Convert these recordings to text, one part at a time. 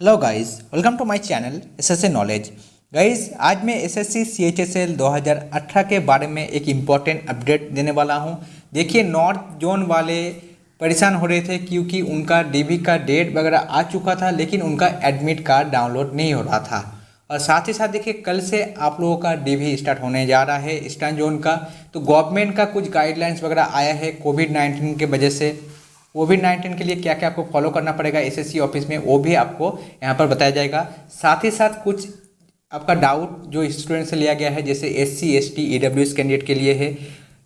Hello guys, welcome to my channel SSC knowledge. Guys, आज मैं SSC CHSL 2018 के बारे में एक इम्पॉर्टेंट अपडेट देने वाला हूं। देखिए, नॉर्थ जोन वाले परेशान हो रहे थे क्योंकि उनका डीबी का डेट वगैरह आ चुका था, लेकिन उनका एडमिट कार्ड डाउनलोड नहीं हो रहा था। और साथ ही साथ देखिए, कल से आप लोगों का डीबी स्टार्ट होने जा रहा है ईस्टर्न जोन का। तो गवर्नमेंट का कुछ गाइडलाइंस वगैरह आया है कोविड-19 की वजह से। कोविड-19 के लिए क्या क्या आपको फॉलो करना पड़ेगा एसएससी ऑफिस में, वो भी आपको यहाँ पर बताया जाएगा। साथ ही साथ कुछ आपका डाउट जो स्टूडेंट से लिया गया है, जैसे एससी एसटी ईडब्ल्यूएस कैंडिडेट के लिए है,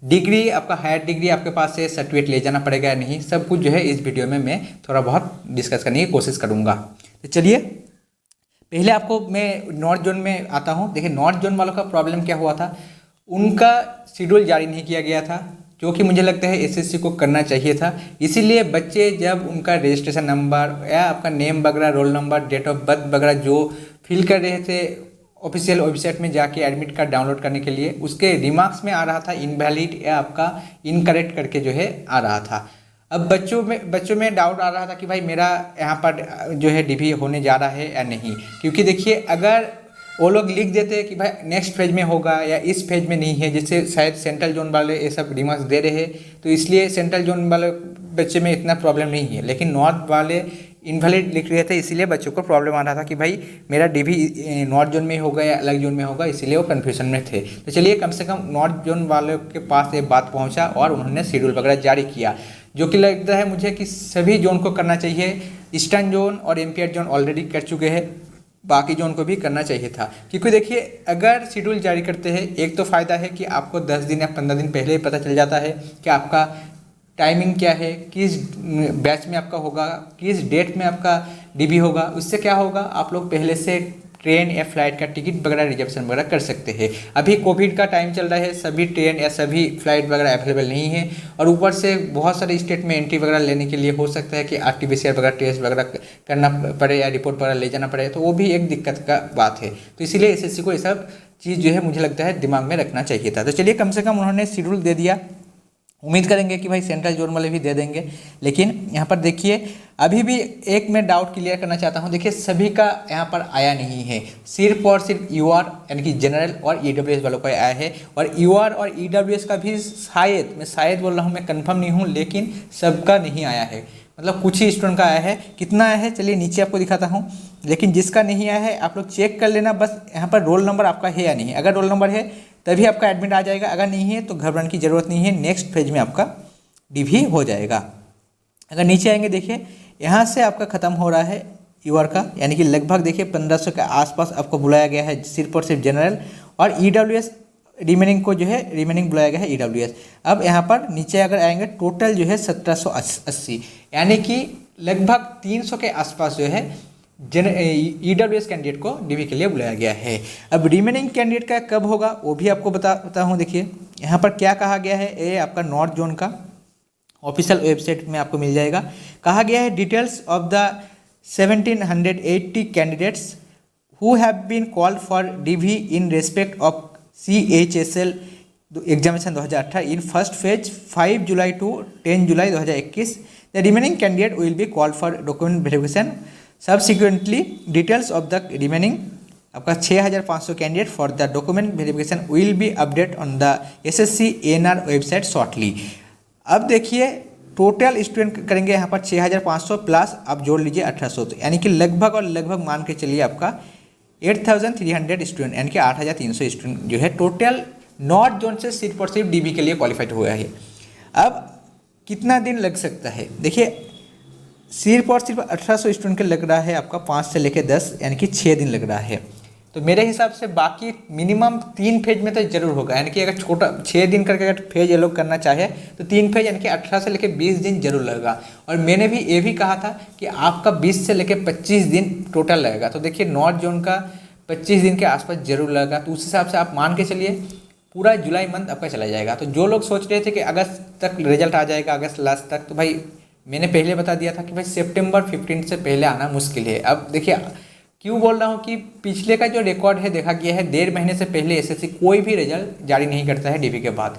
डिग्री आपका हायर डिग्री आपके पास है, सर्टिफिकेट ले जाना पड़ेगा या नहीं, सब कुछ जो है इस वीडियो में मैं थोड़ा बहुत डिस्कस करने की कोशिश करूँगा। तो चलिए, पहले आपको मैं नॉर्थ जोन में आता हूँ। देखिए, नॉर्थ जोन वालों का प्रॉब्लम क्या हुआ था, उनका शेड्यूल जारी नहीं किया गया था, जो कि मुझे लगता है एसएससी को करना चाहिए था। इसीलिए बच्चे जब उनका रजिस्ट्रेशन नंबर या आपका नेम वगैरह, roll number, date of birth वगैरह जो फिल कर रहे थे ऑफिशियल वेबसाइट में जाके एडमिट कार्ड डाउनलोड करने के लिए, उसके रिमार्क्स में आ रहा था इनवैलिड या आपका इनकरेक्ट करके जो है आ रहा था। अब बच्चों में डाउट आ रहा था कि भाई मेरा यहाँ पर जो है डीबी होने जा रहा है या नहीं। क्योंकि देखिए, अगर वो लोग लिख देते हैं कि भाई नेक्स्ट फेज में होगा या इस फेज में नहीं है, जिससे शायद सेंट्रल जोन वाले ये सब रिमार्क्स दे रहे हैं, तो इसलिए सेंट्रल जोन वाले बच्चे में इतना प्रॉब्लम नहीं है। लेकिन नॉर्थ वाले इनवैलिड लिख रहे थे, इसीलिए बच्चों को प्रॉब्लम आ रहा था कि भाई मेरा डीबी नॉर्थ जोन में होगा या अलग जोन में होगा, इसीलिए वो कन्फ्यूजन में थे। तो चलिए, कम से कम नॉर्थ जोन वालों के पास ये बात पहुँचा और उन्होंने शेड्यूल वगैरह जारी किया, जो कि लगता है मुझे कि सभी जोन को करना चाहिए। ईस्टर्न जोन और एमपीआर जोन ऑलरेडी कर चुके हैं, बाकी जोन को भी करना चाहिए था। क्योंकि देखिए, अगर शेड्यूल जारी करते हैं, एक तो फ़ायदा है कि आपको 10 दिन या 15 दिन पहले ही पता चल जाता है कि आपका टाइमिंग क्या है, किस बैच में आपका होगा, किस डेट में आपका डीबी होगा। उससे क्या होगा, आप लोग पहले से ट्रेन या फ्लाइट का टिकट वगैरह रिजर्वेशन वगैरह कर सकते हैं। अभी कोविड का टाइम चल रहा है, सभी ट्रेन या सभी फ्लाइट वगैरह अवेलेबल नहीं है, और ऊपर से बहुत सारे स्टेट में एंट्री वगैरह लेने के लिए हो सकता है कि आरटीपीसीआर वगैरह टेस्ट वगैरह करना पड़े या रिपोर्ट वगैरह ले जाना पड़े, तो वो भी एक दिक्कत का बात है। तो इसीलिए एसएससी को ये सब चीज़ जो है मुझे लगता है दिमाग में रखना चाहिए था। तो चलिए, कम से कम उन्होंने शेड्यूल दे दिया, उम्मीद करेंगे कि भाई सेंट्रल जोन वाले भी दे देंगे। लेकिन यहाँ पर देखिए, अभी भी एक मैं डाउट क्लियर करना चाहता हूँ। देखिए, सभी का यहाँ पर आया नहीं है, सिर्फ और सिर्फ यूआर यानी कि जनरल और ईडब्ल्यूएस वालों का आया है। और यूआर और ईडब्ल्यूएस का भी शायद, मैं शायद बोल रहा हूँ, मैं कंफर्म नहीं हूँ, लेकिन सबका नहीं आया है। मतलब कुछ ही स्टूडेंट का आया है। कितना आया है चलिए नीचे आपको दिखाता हूँ। लेकिन जिसका नहीं आया है आप लोग चेक कर लेना, बस यहाँ पर रोल नंबर आपका है या नहीं। अगर रोल नंबर है तभी आपका एडमिट आ जाएगा, अगर नहीं है तो घबराने की ज़रूरत नहीं है, नेक्स्ट फेज में आपका डीबी हो जाएगा। अगर नीचे आएंगे, देखिए यहाँ से आपका ख़त्म हो रहा है यूआर का, यानी कि लगभग देखिए 1500 के आसपास आपको बुलाया गया है सिर्फ और सिर्फ जनरल, और ईडब्ल्यूएस रिमेनिंग को जो है रिमेनिंग बुलाया गया है ईडब्ल्यूएस। अब यहाँ पर नीचे अगर आएंगे, टोटल जो है 1780, यानी कि लगभग 300 के आसपास जो है ईडब्ल्यूएस कैंडिडेट को डीबी के लिए बुलाया गया है। अब रिमेनिंग कैंडिडेट का कब होगा वो भी आपको बताता हूँ। देखिए, यहाँ पर क्या कहा गया है, ये आपका नॉर्थ जोन का ऑफिशियल वेबसाइट में आपको मिल जाएगा। कहा गया है, details of the 1780 candidates who have been called for DV in respect of CHSL examination 2018 in first phase 5 July to 10 July 2021। The remaining candidate will be called for document verification subsequently. Details of the remaining आपका 6500 candidate for the document verification will be update on the SSC ANR website shortly. अब देखिए, total student करेंगे यहाँ पर 6500 plus आप जोड़ लीजिए 1800, तो यानी कि लगभग और लगभग मान के चलिए आपका 8300 स्टूडेंट, यानी कि 8300 स्टूडेंट जो है टोटल नॉर्थ जोन से सिर्फ और सिर्फ डीबी के लिए क्वालिफाइड हुआ है। अब कितना दिन लग सकता है, देखिए सिर्फ और सिर्फ 1800 स्टूडेंट के लग रहा है आपका 5 से लेकर 10, यानी कि 6 दिन लग रहा है। तो मेरे हिसाब से बाकी मिनिमम 3 फेज में तो जरूर होगा, यानी कि अगर छोटा 6 दिन करके अगर फेज ये लोग करना चाहे तो 3 फेज यानी कि 18 से लेकर 20 दिन जरूर लगेगा। और मैंने भी ये भी कहा था कि आपका 20 से लेकर 25 दिन टोटल लगेगा। तो देखिए, नॉर्थ जोन का 25 दिन के आसपास जरूर लगेगा। तो उस हिसाब से आप मान के चलिए पूरा जुलाई मंथ आपका चला जाएगा। तो जो लोग सोच रहे थे कि अगस्त तक रिजल्ट आ जाएगा, अगस्त लास्ट तक, तो भाई मैंने पहले बता दिया था कि भाई सितंबर 15 से पहले आना मुश्किल है। अब देखिए, क्यों बोल रहा हूँ कि पिछले का जो रिकॉर्ड है देखा गया है, 1.5 महीने से पहले एसएससी कोई भी रिजल्ट जारी नहीं करता है डीबी के बाद।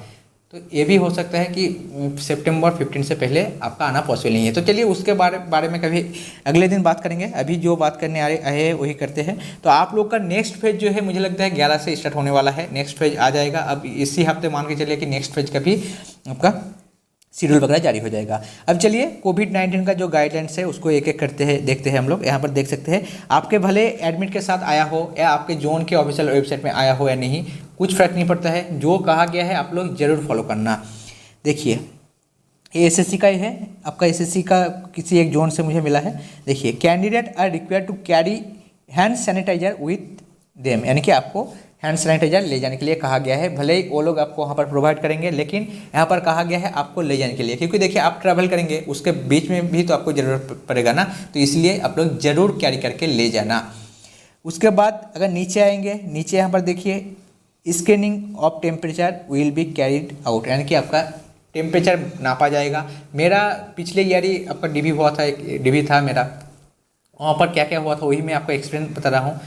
तो ये भी हो सकता है कि सितंबर 15 से पहले आपका आना पॉसिबल नहीं है। तो चलिए उसके बारे में कभी अगले दिन बात करेंगे। अभी जो बात करने आए हैं वही करते हैं। तो आप लोग का नेक्स्ट फेज जो है मुझे लगता है 11 से स्टार्ट होने वाला है। नेक्स्ट फेज आ जाएगा अब इसी हफ्ते, मान के चलिए कि नेक्स्ट फेज का भी आपका शेड्यूल वगैरह जारी हो जाएगा। अब चलिए कोविड-19 का जो गाइडलाइंस है उसको एक एक करते हैं, देखते हैं हम लोग। यहाँ पर देख सकते हैं आपके भले एडमिट के साथ आया हो या आपके जोन के ऑफिशियल वेबसाइट में आया हो या नहीं, कुछ फर्क नहीं पड़ता है। जो कहा गया है आप लोग जरूर फॉलो करना। देखिए ये एसएससी का ही है, आपका एसएससी का किसी एक जोन से मुझे मिला है। देखिए candidate are required to carry hand sanitiser with them, यानी कि आपको हैंड सैनिटाइजर ले जाने के लिए कहा गया है। भले ही वो लोग आपको वहाँ पर प्रोवाइड करेंगे, लेकिन यहाँ पर कहा गया है आपको ले जाने के लिए, क्योंकि देखिए आप ट्रैवल करेंगे उसके बीच में भी तो आपको ज़रूरत पड़ेगा ना, तो इसलिए आप लोग ज़रूर कैरी करके ले जाना। उसके बाद अगर नीचे आएंगे, नीचे यहाँ पर देखिए scanning of temperature will be carried out, यानी कि आपका टेम्परेचर नापा जाएगा। मेरा पिछले ईयर ही आपका डीबी हुआ था, एक डीबी था मेरा, वहाँ पर क्या क्या हुआ था वही मैं आपको एक्सपीरियंस बता रहा हूँ।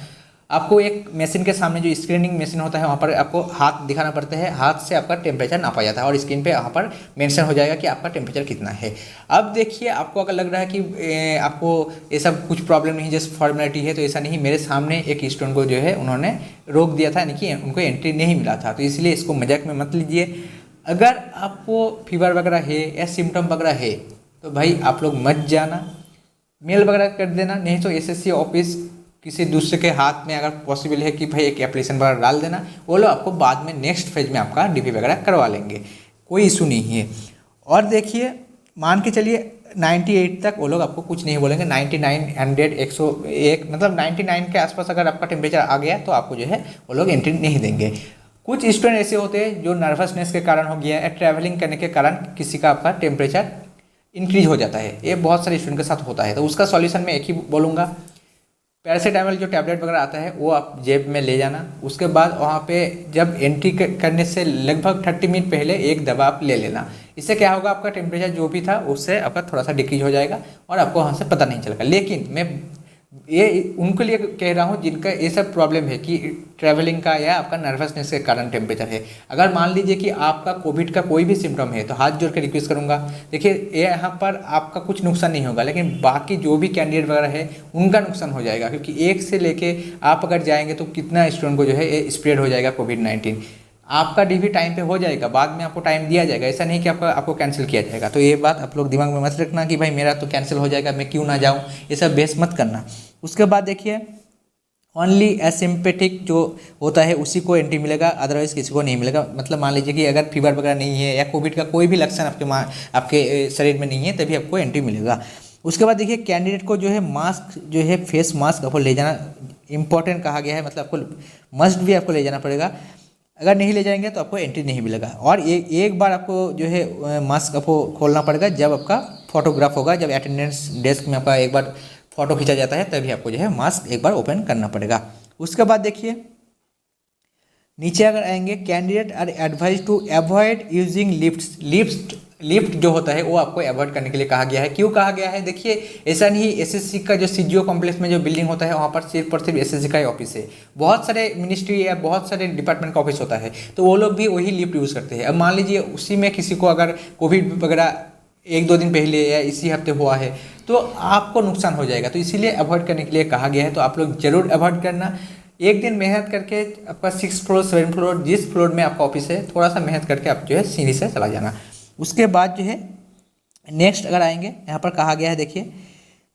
आपको एक मशीन के सामने जो स्क्रीनिंग मशीन होता है वहाँ पर आपको हाथ दिखाना पड़ता है, हाथ से आपका टेम्परेचर नापा जाता है और स्क्रीन पे वहाँ पर मेंशन हो जाएगा कि आपका टेम्परेचर कितना है। अब देखिए आपको अगर लग रहा है कि आपको ये सब कुछ प्रॉब्लम नहीं, जस्ट फॉर्मेलिटी है, तो ऐसा नहीं। मेरे सामने एक स्टूडेंट को जो है उन्होंने रोक दिया था, यानी कि उनको एंट्री नहीं मिला था, तो इसलिए इसको मजाक में मत लीजिए। अगर आपको फीवर वगैरह है या सिम्टम वगैरह है तो भाई आप लोग मत जाना, मेल वगैरह कर देना, नहीं तो एसएससी ऑफिस किसी दूसरे के हाथ में अगर पॉसिबल है कि भाई एक एप्लीकेशन वगैरह डाल देना, वो लोग आपको बाद में नेक्स्ट फेज में आपका डीपी वगैरह करवा लेंगे, कोई इशू नहीं है। और देखिए मान के चलिए 98 तक वो लोग आपको कुछ नहीं बोलेंगे, 99, 100, 101 मतलब 99 के आसपास अगर आपका टेम्परेचर आ गया तो आपको जो है वो लोग एंट्री नहीं देंगे। कुछ स्टूडेंट ऐसे होते हैं जो नर्वसनेस के कारण हो गया या ट्रैवलिंग करने के कारण किसी का आपका टेम्परेचर इंक्रीज हो जाता है, ये बहुत सारे स्टूडेंट के साथ होता है। तो उसका सॉल्यूशन मैं एक ही बोलूँगा, पैरासीटामोल जो टैबलेट वगैरह आता है वो आप जेब में ले जाना। उसके बाद वहाँ पे जब एंट्री करने से लगभग 30 मिनट पहले एक दवा आप ले लेना। इससे क्या होगा, आपका टेम्परेचर जो भी था उससे आपका थोड़ा सा डिक्रीज हो जाएगा और आपको वहाँ से पता नहीं चलेगा। लेकिन मैं ये उनके लिए कह रहा हूँ जिनका ये सब प्रॉब्लम है कि ट्रैवलिंग का या आपका नर्वसनेस के कारण टेम्परेचर है। अगर मान लीजिए कि आपका कोविड का कोई भी सिम्टम है तो हाथ जोड़ के रिक्वेस्ट करूँगा, देखिए ये यहाँ पर आपका कुछ नुकसान नहीं होगा, लेकिन बाकी जो भी कैंडिडेट वगैरह है उनका नुकसान हो जाएगा, क्योंकि एक से लेके आप अगर जाएंगे तो कितना स्टूडेंट को जो है ये स्प्रेड हो जाएगा कोविड-19। आपका डीवी टाइम पे हो जाएगा, बाद में आपको टाइम दिया जाएगा, ऐसा नहीं कि आपको कैंसिल किया जाएगा। तो ये बात आप लोग दिमाग में मत रखना कि भाई मेरा तो कैंसिल हो जाएगा, मैं क्यों ना जाऊँ, ये सब बेस मत करना। उसके बाद देखिए ओनली एसिम्पेटिक जो होता है उसी को एंट्री मिलेगा, अदरवाइज किसी को नहीं मिलेगा। मतलब मान लीजिए कि अगर फीवर वगैरह नहीं है या कोविड का कोई भी लक्षण आपके शरीर में नहीं है तभी आपको एंट्री मिलेगा। उसके बाद देखिए कैंडिडेट को जो है मास्क जो है फेस मास्क आपको ले जाना इंपॉर्टेंट कहा गया है, मतलब आपको मस्ट भी आपको ले जाना पड़ेगा। अगर नहीं ले जाएंगे तो आपको एंट्री नहीं मिलेगा। और एक बार आपको जो है मास्क आपको खोलना पड़ेगा जब आपका फोटोग्राफ होगा, जब अटेंडेंस डेस्क में आपका एक बार फोटो खींचा जाता है तभी आपको जो है मास्क एक बार ओपन करना पड़ेगा। उसके बाद देखिए नीचे अगर आएंगे candidate are advise to avoid using lift जो होता है वो आपको अवॉइड करने के लिए कहा गया है। क्यों कहा गया है, देखिए ऐसा नहीं, एसएससी का जो सीजीओ कॉम्प्लेक्स में जो बिल्डिंग होता है वहाँ पर सिर्फ और सिर्फ एसएससी का ही ऑफिस है, बहुत सारे मिनिस्ट्री या बहुत सारे डिपार्टमेंट का ऑफिस होता है, तो वो लोग भी वही लिफ्ट यूज़ करते हैं। अब मान लीजिए उसी में किसी को अगर कोविड वगैरह 1-2 दिन पहले या इसी हफ्ते हुआ है तो आपको नुकसान हो जाएगा, तो इसीलिए अवॉइड करने के लिए कहा गया है। तो आप लोग जरूर अवॉइड करना, एक दिन मेहनत करके आपका 6 फ्लोर 7 फ्लोर जिस फ्लोर में आपका ऑफिस है थोड़ा सा मेहनत करके आप जो है सीढ़ी से चला जाना। उसके बाद जो है नेक्स्ट अगर आएंगे यहाँ पर कहा गया है, देखिए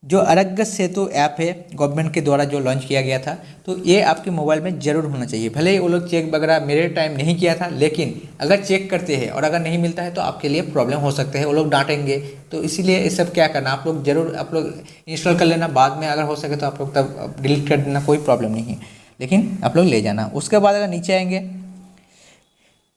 जो आरोग्य सेतु ऐप है गवर्नमेंट के द्वारा जो लॉन्च किया गया था, तो ये आपके मोबाइल में ज़रूर होना चाहिए। भले ही वो लोग चेक वगैरह मेरे टाइम नहीं किया था, लेकिन अगर चेक करते हैं और अगर नहीं मिलता है तो आपके लिए प्रॉब्लम हो सकते हैं, वो लोग डांटेंगे। तो इसीलिए ये सब क्या करना, आप लोग जरूर आप लोग इंस्टॉल कर लेना, बाद में अगर हो सके तो आप लोग तब डिलीट कर देना, कोई प्रॉब्लम नहीं है, लेकिन आप लोग ले जाना। उसके बाद अगर नीचे आएंगे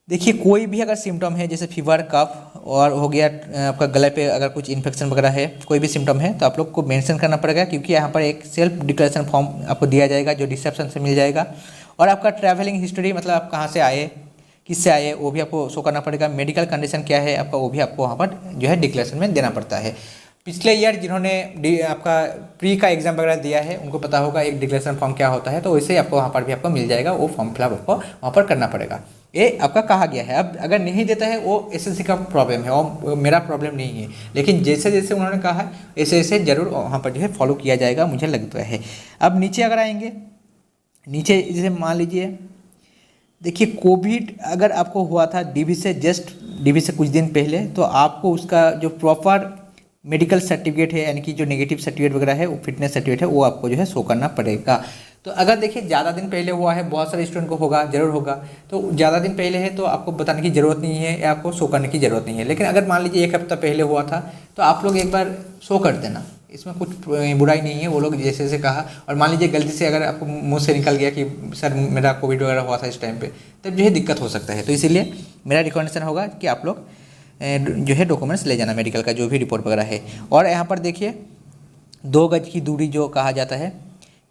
देखिए कोई भी अगर सिम्टम है जैसे फीवर कफ और हो गया आपका गले पे अगर कुछ इन्फेक्शन वगैरह है, कोई भी सिम्टम है तो आप लोग को मेंशन करना पड़ेगा, क्योंकि यहाँ पर एक सेल्फ डिक्लेरेशन फॉर्म आपको दिया जाएगा जो रिसेप्शन से मिल जाएगा। और आपका ट्रैवलिंग हिस्ट्री, मतलब आप कहाँ से आए, किससे आए, वो भी आपको शो करना पड़ेगा। मेडिकल कंडीशन क्या है आपका, वो भी आपको वहाँ पर जो है डिक्लेरेशन में देना पड़ता है। पिछले ईयर जिन्होंने आपका प्री का एग्जाम वगैरह दिया है उनको पता होगा एक डिक्लेरेशन फॉर्म क्या होता है, तो वैसे ही आपको वहाँ पर भी आपको मिल जाएगा, वो फॉर्म फिलअप आपको वहाँ पर करना पड़ेगा। ये आपका कहा गया है। अब अगर नहीं देता है वो एसएससी का प्रॉब्लम है और मेरा प्रॉब्लम नहीं है, लेकिन जैसे जैसे उन्होंने कहा है ऐसे ऐसे जरूर वहाँ पर जो है फॉलो किया जाएगा, मुझे लगता है। अब नीचे अगर आएंगे, नीचे जैसे मान लीजिए देखिए कोविड अगर आपको हुआ था डीबी से कुछ दिन पहले, तो आपको उसका जो प्रॉपर मेडिकल सर्टिफिकेट है यानी कि जो नेगेटिव सर्टिफिकेट वगैरह है, वो फिटनेस सर्टिफिकेट है, वो आपको जो है शो करना पड़ेगा। तो अगर देखिए ज़्यादा दिन पहले हुआ है, बहुत सारे स्टूडेंट को होगा, जरूर होगा, तो ज़्यादा दिन पहले है तो आपको बताने की ज़रूरत नहीं है या आपको शो करने की ज़रूरत नहीं है। लेकिन अगर मान लीजिए एक हफ्ता पहले हुआ था तो आप लोग एक बार शो कर देना, इसमें कुछ बुराई नहीं है। वो लोग जैसे जैसे कहा, और मान लीजिए गलती से अगर आपको मुंह से निकल गया कि सर मेरा कोविड वगैरह हुआ था इस टाइम पे, तब जो है दिक्कत हो सकता है। तो इसीलिए मेरा रिकमेंडेशन होगा कि आप लोग जो है डॉक्यूमेंट्स ले जाना, मेडिकल का जो भी रिपोर्ट वगैरह है। और यहाँ पर देखिए 2 गज की दूरी जो कहा जाता है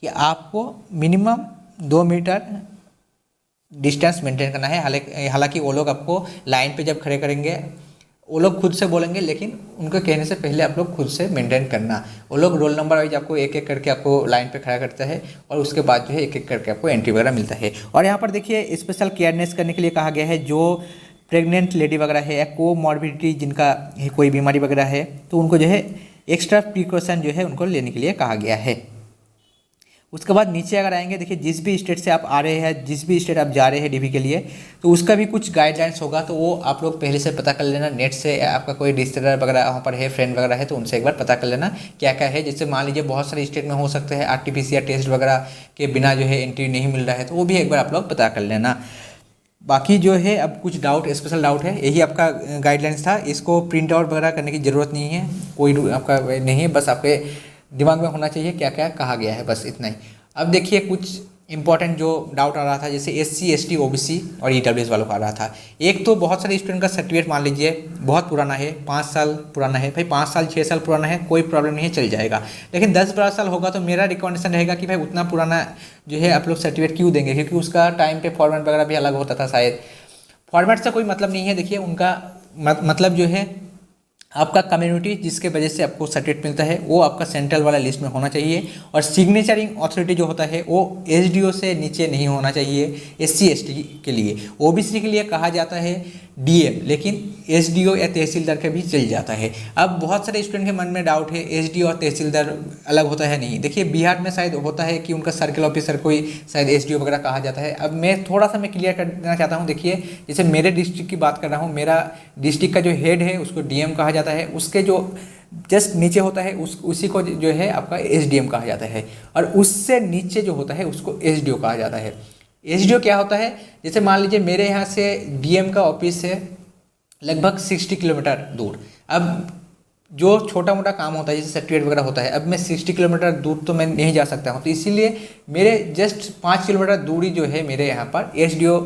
कि आपको मिनिमम 2 मीटर डिस्टेंस मेंटेन करना है। हालांकि वो लोग आपको लाइन पे जब खड़े करेंगे वो लोग खुद से बोलेंगे, लेकिन उनके कहने से पहले आप लोग खुद से मेंटेन करना। वो लोग रोल नंबर वाइज आपको एक एक करके आपको लाइन पे खड़ा करता है और उसके बाद जो है एक एक करके आपको एंट्री वगैरह मिलता है। और यहाँ पर देखिए स्पेशल केयरनेस करने के लिए कहा गया है, जो प्रेग्नेंट लेडी वगैरह है या कोमॉर्बिडिटी जिनका कोई बीमारी वगैरह है, तो उनको जो है एक्स्ट्रा प्रिकॉशन जो है उनको लेने के लिए कहा गया है। उसके बाद नीचे अगर आएंगे, देखिए जिस भी स्टेट से आप आ रहे हैं, जिस भी स्टेट आप जा रहे हैं डीबी के लिए, तो उसका भी कुछ गाइडलाइंस होगा, तो वो आप लोग पहले से पता कर लेना नेट से। आपका कोई रिश्तेदार वगैरह वहाँ पर है, फ्रेंड वगैरह है, तो उनसे एक बार पता कर लेना क्या क्या है। जैसे मान लीजिए बहुत सारे स्टेट में हो सकते हैं आरटीपीसीआर टेस्ट वगैरह के बिना जो है एंट्री नहीं मिल रहा है, तो वो भी एक बार आप लोग पता कर लेना। बाकी जो है अब कुछ डाउट, स्पेशल डाउट है, यही आपका गाइडलाइंस था। इसको प्रिंट आउट वगैरह करने की ज़रूरत नहीं है, कोई आपका नहीं है, बस आपके दिमाग में होना चाहिए क्या क्या कहा गया है, बस इतना ही। अब देखिए कुछ इंपॉर्टेंट जो डाउट आ रहा था, जैसे SC ST OBC और EWS वालों का आ रहा था। एक तो बहुत सारे स्टूडेंट का सर्टिफिकेट मान लीजिए बहुत पुराना है, 5 साल पुराना है, भाई 5 साल 6 साल पुराना है, कोई प्रॉब्लम नहीं है, चल जाएगा। लेकिन 10-12 साल होगा तो मेरा रिकमेंडेशन रहेगा कि भाई उतना पुराना जो है आप लोग सर्टिफिकेट क्यों देंगे, क्योंकि उसका टाइम पे फॉर्मेट वगैरह भी अलग होता था शायद। फॉर्मेट से कोई मतलब नहीं है, देखिए उनका मतलब जो है आपका कम्युनिटी जिसके वजह से आपको सर्टिफिकेट मिलता है वो आपका सेंट्रल वाला लिस्ट में होना चाहिए। और सिग्नेचरिंग अथॉरिटी जो होता है वो SDO से नीचे नहीं होना चाहिए। SC ST के लिए, OBC के लिए कहा जाता है DM, लेकिन SDO या तहसीलदार का भी चल जाता है। अब बहुत सारे स्टूडेंट के मन में डाउट है SDO और तहसीलदार अलग होता है, नहीं। देखिए बिहार में शायद होता है कि उनका सर्कल ऑफिसर कोई शायद SDO वगैरह कहा जाता है। अब मैं थोड़ा सा मैं क्लियर कर देना चाहता हूँ। देखिए जैसे मेरे डिस्ट्रिक्ट की बात कर रहा हूँ, मेरा डिस्ट्रिक्ट का जो हेड है उसको DM कहा जाता है, उसके जो जस्ट नीचे होता है उसी को जो है आपका SDM कहा जाता है, और उससे नीचे जो होता है उसको SDO कहा जाता है। SDO क्या होता है, जैसे मान लीजिए मेरे यहाँ से DM का ऑफिस है लगभग 60 किलोमीटर दूर। अब जो छोटा मोटा काम होता है जैसे सर्टिफिकेट वगैरह होता है, अब मैं 60 किलोमीटर दूर तो मैं नहीं जा सकता हूँ, तो इसीलिए मेरे जस्ट 5 किलोमीटर दूरी जो है मेरे यहाँ पर SDO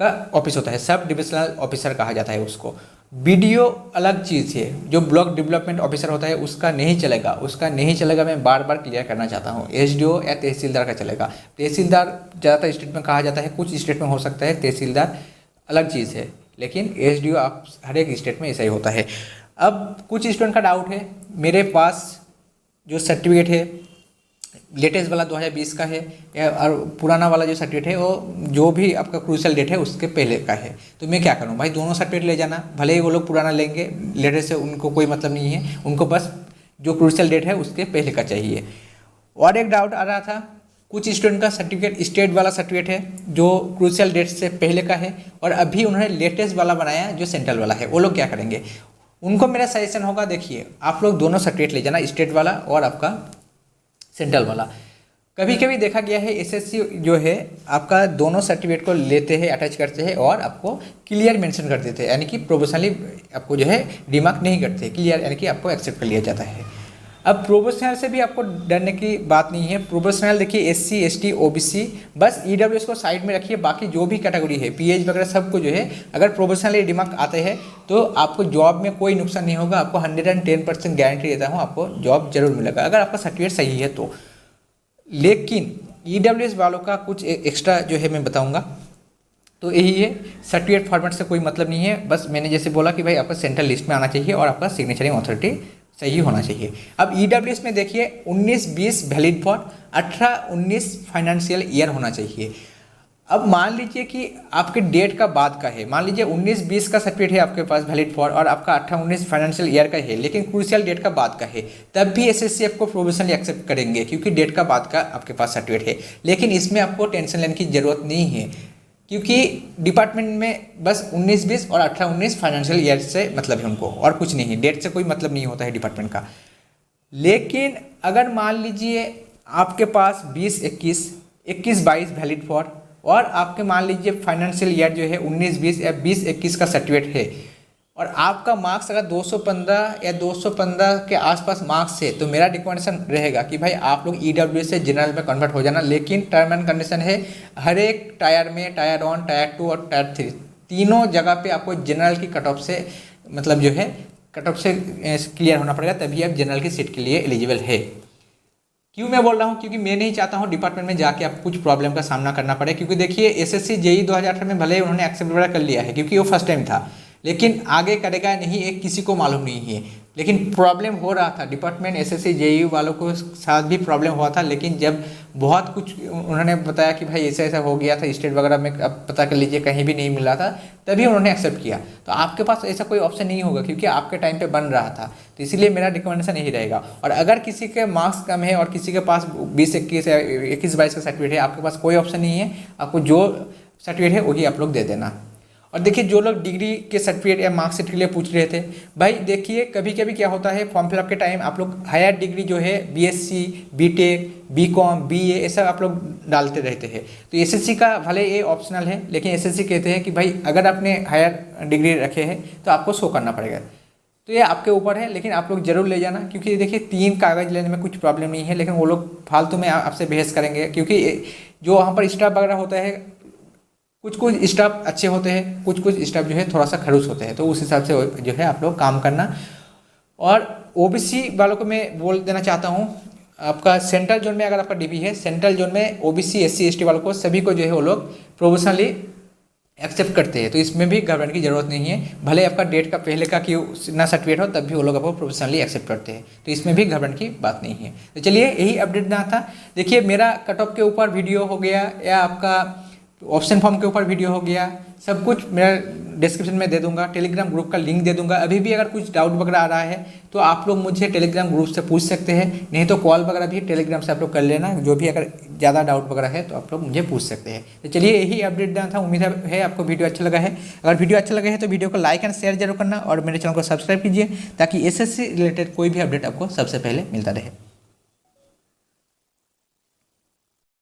का ऑफिस होता है, सब डिविजनल ऑफिसर कहा जाता है उसको। BDO अलग चीज़ है, जो ब्लॉक डेवलपमेंट ऑफिसर होता है उसका नहीं चलेगा, मैं बार बार क्लियर करना चाहता हूँ। SDO या तहसीलदार का चलेगा। तहसीलदार ज़्यादातर स्टेट में कहा जाता है, कुछ स्टेट में हो सकता है तहसीलदार अलग चीज़ है, लेकिन SDO आप हर एक स्टेट में ऐसा ही होता है। अब कुछ स्टूडेंट का डाउट है, मेरे पास जो सर्टिफिकेट है लेटेस्ट वाला 2020 का है या और पुराना वाला जो सर्टिफिकेट है वो जो भी आपका क्रूशियल डेट है उसके पहले का है, तो मैं क्या करूं भाई, दोनों सर्टिफिकेट ले जाना। भले ही वो लोग पुराना लेंगे, लेटेस्ट से उनको कोई मतलब नहीं है, उनको बस जो क्रूशियल डेट है उसके पहले का चाहिए। और एक डाउट आ रहा था, कुछ स्टूडेंट का सर्टिफिकेट स्टेट वाला सर्टिफिकेट है जो क्रूशियल डेट से पहले का है, और अभी उन्होंने लेटेस्ट वाला बनाया जो सेंट्रल वाला है, वो लोग क्या करेंगे। उनको मेरा सजेशन होगा, देखिए आप लोग दोनों सर्टिफिकेट ले जाना, स्टेट वाला और आपका सेंट्रल वाला। कभी कभी देखा गया है SSC जो है आपका दोनों सर्टिफिकेट को लेते हैं, अटैच करते हैं और आपको क्लियर मेंशन कर देते हैं, यानी कि प्रोफेशनली आपको जो है रिमार्क नहीं करते, क्लियर यानी कि आपको एक्सेप्ट कर लिया जाता है। अब प्रोफेशनल से भी आपको डरने की बात नहीं है। प्रोफेशनल देखिए SC ST OBC, बस EWS को साइड में रखिए, बाकी जो भी कैटेगरी है PH वगैरह सबको जो है अगर प्रोफेशनली रिमार्क आते हैं तो आपको जॉब में कोई नुकसान नहीं होगा। आपको 110% गारंटी देता हूँ, आपको जॉब जरूर मिलेगा अगर आपका सर्टिफिकेट सही है तो। लेकिन EWS वालों का कुछ एक्स्ट्रा जो है मैं बताऊँगा, तो यही है, सर्टिफिकेट फॉर्मेट से कोई मतलब नहीं है। बस मैंने जैसे बोला कि भाई आपका सेंट्रल लिस्ट में आना चाहिए और आपका सिग्नेचरिंग अथॉरिटी सही होना चाहिए। अब ईडब्ल्यूएस में देखिए 19-20 वैलिड फॉर 18-19 फाइनेंशियल ईयर होना चाहिए। अब मान लीजिए कि आपके डेट का बाद का है, मान लीजिए 19-20 का सर्टिफिकेट है आपके पास वैलिड फॉर और आपका 18-19 फाइनेंशियल ईयर का है, लेकिन क्रूशियल डेट का बाद का है, तब भी एसएससी आपको प्रोविजनली एक्सेप्ट करेंगे क्योंकि डेट का बाद का आपके पास सर्टिफिकेट है। लेकिन इसमें आपको टेंशन लेने की ज़रूरत नहीं है क्योंकि डिपार्टमेंट में बस 19-20 और 18-19 फाइनेंशियल ईयर से मतलब है उनको, और कुछ नहीं है, डेट से कोई मतलब नहीं होता है डिपार्टमेंट का। लेकिन अगर मान लीजिए आपके पास 20-21, 21-22 वैलिड फॉर और आपके मान लीजिए फाइनेंशियल ईयर जो है 19-20 या 20-21 का सर्टिफिकेट है और आपका मार्क्स अगर 215 या 215 के आसपास मार्क्स है, तो मेरा रिकमेंडेशन रहेगा कि भाई आप लोग ईडब्ल्यूएस से जनरल में कन्वर्ट हो जाना। लेकिन टर्म एंड कंडीशन है, हर एक टायर में, टायर 1, टायर 2 और टायर 3 तीनों जगह पे आपको जनरल की कट ऑफ से मतलब जो है कट ऑफ से क्लियर होना पड़ेगा, तभी आप जनरल की सीट के लिए एलिजिबल है। क्यों मैं बोल रहा हूँ, क्योंकि मैं नहीं चाहता हूँ डिपार्टमेंट में जाके आपको कुछ प्रॉब्लम का सामना करना पड़े। क्योंकि देखिए एसएससी जेईई 2018 में भले उन्होंने एक्सेप्ट वगैरह कर लिया है क्योंकि वो फर्स्ट टाइम था, लेकिन आगे करेगा नहीं एक किसी को मालूम नहीं है। लेकिन प्रॉब्लम हो रहा था डिपार्टमेंट एसएससी जेईई वालों को साथ भी प्रॉब्लम हुआ था। लेकिन जब बहुत कुछ उन्होंने बताया कि भाई ऐसा ऐसा हो गया था स्टेट वगैरह में, अब पता कर लीजिए कहीं भी नहीं मिल रहा था, तभी उन्होंने एक्सेप्ट किया। तो आपके पास ऐसा कोई ऑप्शन नहीं होगा क्योंकि आपके टाइम पे बन रहा था। तो इसीलिए मेरा रिकमेंडेशन यही रहेगा। और अगर किसी के मार्क्स कम है और किसी के पास 20-21 या 21-22 का सर्टिफिकेट है, आपके पास कोई ऑप्शन नहीं है, आपको जो सर्टिफिकेट है वही आप लोग दे देना। और देखिए जो लोग डिग्री के सर्टिफिकेट या मार्कशीट के लिए पूछ रहे थे, भाई देखिए कभी कभी क्या होता है फॉर्म फिलअप के टाइम आप लोग हायर डिग्री जो है बीएससी, बीटेक, बीकॉम, बीए ऐसा आप लोग डालते रहते हैं। तो एसएससी का भले ये ऑप्शनल है, लेकिन एसएससी कहते हैं कि भाई अगर आपने हायर डिग्री रखे हैं तो आपको शो करना पड़ेगा। तो ये आपके ऊपर है, लेकिन आप लोग जरूर ले जाना क्योंकि देखिए 3 कागज़ लेने में कुछ प्रॉब्लम नहीं है। लेकिन वो लोग फालतू में आपसे बहस करेंगे क्योंकि जो वहाँ पर स्टाफ वगैरह होता है, कुछ स्टाफ अच्छे होते हैं, कुछ स्टाफ जो है थोड़ा सा खड़ूस होते हैं। तो उस हिसाब से जो है आप लोग काम करना। और ओबीसी वालों को मैं बोल देना चाहता हूँ, आपका सेंट्रल जोन में अगर आपका डीबी है, सेंट्रल जोन में ओबीसी एससी एसटी वालों को सभी को जो है वो लोग प्रोविजनली एक्सेप्ट करते हैं। तो इसमें भी घबराने की जरूरत नहीं है, भले आपका डेट का पहले का क्यों ना सर्टिफिकेट हो तब भी वो लोग आपको प्रोफेशनली एक्सेप्ट करते हैं। तो इसमें भी घबराने की बात नहीं है। तो चलिए यही अपडेट ना था। देखिए मेरा कट ऑफ के ऊपर वीडियो हो गया या आपका ऑप्शन फॉर्म के ऊपर वीडियो हो गया, सब कुछ मेरा डिस्क्रिप्शन में दे दूंगा, टेलीग्राम ग्रुप का लिंक दे दूंगा। अभी भी अगर कुछ डाउट वगैरह आ रहा है तो आप लोग मुझे टेलीग्राम ग्रुप से पूछ सकते हैं, नहीं तो कॉल वगैरह भी टेलीग्राम से आप लोग कर लेना। जो भी अगर ज़्यादा डाउट वगैरह है तो आप लोग मुझे पूछ सकते हैं। तो चलिए यही अपडेट देना था। उम्मीद है आपको वीडियो अच्छा लगा है। अगर वीडियो अच्छा लगा है तो वीडियो को लाइक एंड शेयर जरूर करना और मेरे चैनल को सब्सक्राइब कीजिए ताकि एसएससी रिलेटेड कोई भी अपडेट आपको सबसे पहले मिलता रहे।